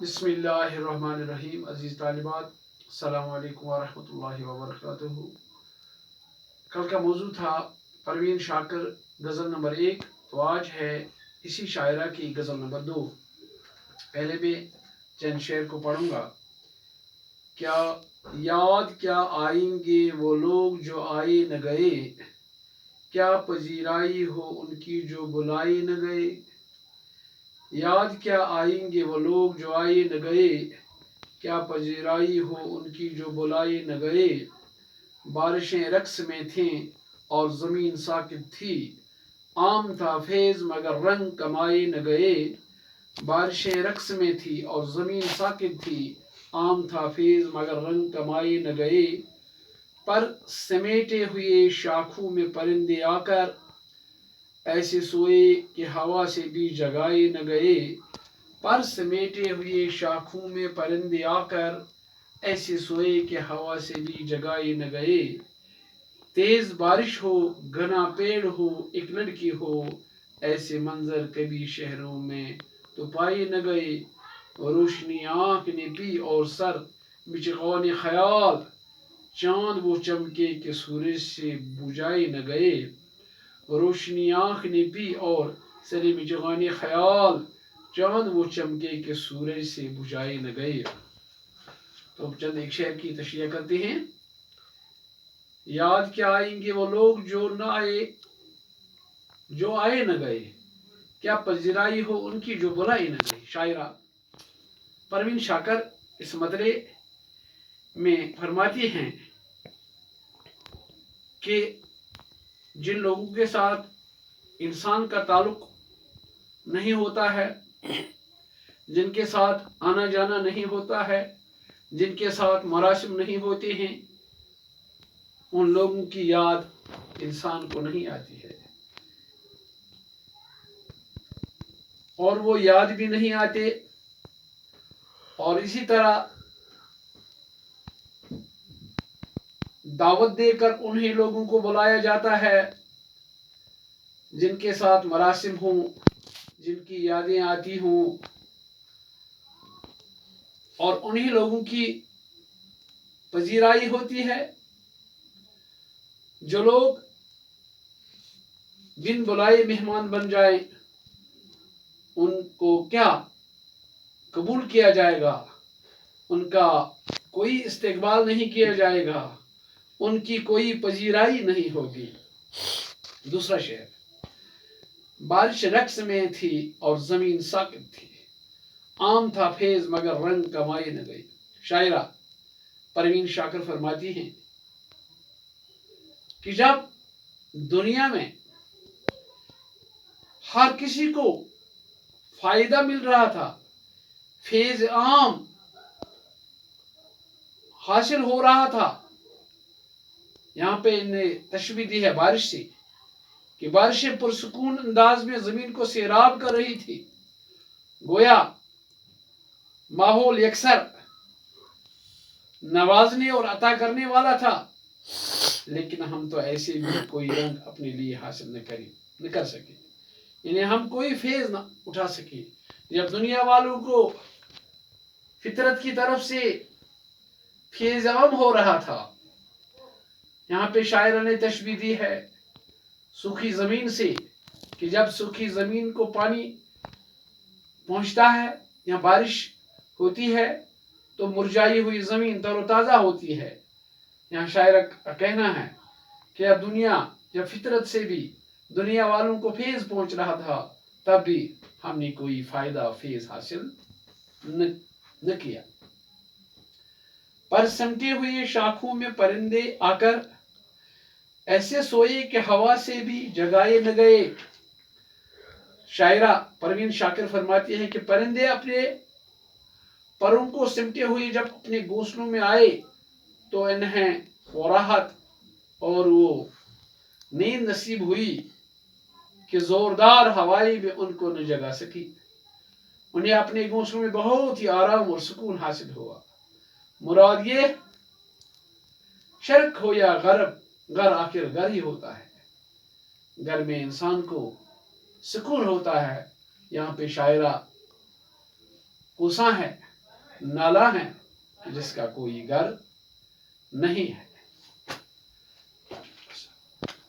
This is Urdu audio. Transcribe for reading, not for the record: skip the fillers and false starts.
بسم اللہ الرحمن الرحیم. عزیز طالبات، السلام علیکم ورحمۃ اللہ وبرکاتہ. کل کا موضوع تھا پروین شاکر غزل نمبر 1، تو آج ہے اسی شاعرہ کی غزل نمبر 2. پہلے بھی چند شعر کو پڑھوں گا. کیا یاد کیا آئیں گے وہ لوگ جو آئے نہ گئے، کیا پذیرائی ہو ان کی جو بلائے نہ گئے. یاد کیا آئیں گے وہ لوگ جو آئے نہ گئے، کیا پذیرائی ہو ان کی جو بلائے نہ گئے. بارشیں رقص میں تھیں اور زمین ساکت تھی، عام تھا فیض مگر رنگ کمائے نہ گئے. بارشیں رقص میں تھی اور زمین ساکت تھی، عام تھا فیض مگر رنگ کمائے نہ گئے. پر سمیٹے ہوئے شاخوں میں پرندے آ کر ایسے سوئے کہ ہوا سے بھی جگائے نہ گئے. پر سمیٹے ہوئے شاخوں میں پرندے آ کر ایسے سوئے کہ ہوا سے بھی جگائے نہ گئے. تیز بارش ہو، گھنا پیڑ ہو، ایک لڑکی ہو، ایسے منظر کبھی شہروں میں تو پائے نہ گئے. روشنی آنکھ نے پی اور سر مچقان خیال، چاند وہ چمکے کہ سورج سے بجھائے نہ گئے. روشنی آنکھ نے پی اور سر مچقان خیال، چاند وہ چمکے کہ سورج سے بجھائے نہ گئے. تو اب چند ایک شعر کی تشریح کرتے ہیں. یاد کیا آئیں گے وہ لوگ جو آئے نہ گئے، کیا پذیرائی ہو ان کی جو بلائے نہ گئے. شاعرہ پروین شاکر اس مطلع میں فرماتی ہیں کہ جن لوگوں کے ساتھ انسان کا تعلق نہیں ہوتا ہے، جن کے ساتھ آنا جانا نہیں ہوتا ہے، جن کے ساتھ مراسم نہیں ہوتے ہیں، ان لوگوں کی یاد انسان کو نہیں آتی ہے، اور وہ یاد بھی نہیں آتے. اور اسی طرح دعوت دے کر انہیں لوگوں کو بلایا جاتا ہے جن کے ساتھ مراسم ہوں، جن کی یادیں آتی ہوں، اور انہیں لوگوں کی پذیرائی ہوتی ہے. جو لوگ بن بلائے مہمان بن جائیں ان کو کیا قبول کیا جائے گا، ان کا کوئی استقبال نہیں کیا جائے گا، ان کی کوئی پذیرائی نہیں ہوگی. دوسرا شعر. بارش رقص میں تھی اور زمین ساکت تھی، عام تھا فیض مگر رنگ کمائے نہ گئی. شاعرہ پروین شاکر فرماتی ہیں کہ جب دنیا میں ہر کسی کو فائدہ مل رہا تھا، فیض عام حاصل ہو رہا تھا، یہاں پہ انہیں تشبیہ دی ہے بارش سے کہ بارشیں پرسکون انداز میں زمین کو سیراب کر رہی تھی، گویا ماحول یکسر نوازنے اور عطا کرنے والا تھا. لیکن ہم تو ایسے بھی کوئی رنگ اپنے لیے حاصل نہ کر سکے، یعنی ہم کوئی فیض نہ اٹھا سکے. جب دنیا والوں کو فطرت کی طرف سے فیض عام ہو رہا تھا، یہاں پہ شاعرہ نے تشبیہ دی ہے سوکھی زمین سے کہ جب سوکھی زمین کو پانی پہنچتا ہے یا بارش ہوتی ہے تو مرجائی ہوئی زمین تر و تازہ ہوتی ہے. یہاں شاعرہ کا کہنا ہے کہ اب دنیا یا فطرت سے بھی دنیا والوں کو فیض پہنچ رہا تھا، تب بھی ہم نے کوئی فائدہ فیض حاصل نہ کیا. پر سمٹے ہوئے شاخوں میں پرندے آ کر ایسے سوئے کہ ہوا سے بھی جگائے نہ گئے. شاعرہ پروین شاکر فرماتی ہے کہ پرندے اپنے پروں کو سمٹے ہوئے جب اپنے گھونسلوں میں آئے تو انہیں وہ راحت اور وہ نیند نصیب ہوئی کہ زوردار ہوائیں بھی ان کو نہ جگا سکی. انہیں اپنے گھونسلوں میں بہت ہی آرام اور سکون حاصل ہوا. مراد یہ شرق ہو یا غرب، گھر آخر گھر ہی ہوتا ہے، گھر میں انسان کو سکون ہوتا ہے. یہاں پہ شاعرہ کوساں ہے نالا ہے جس کا کوئی گھر نہیں ہے۔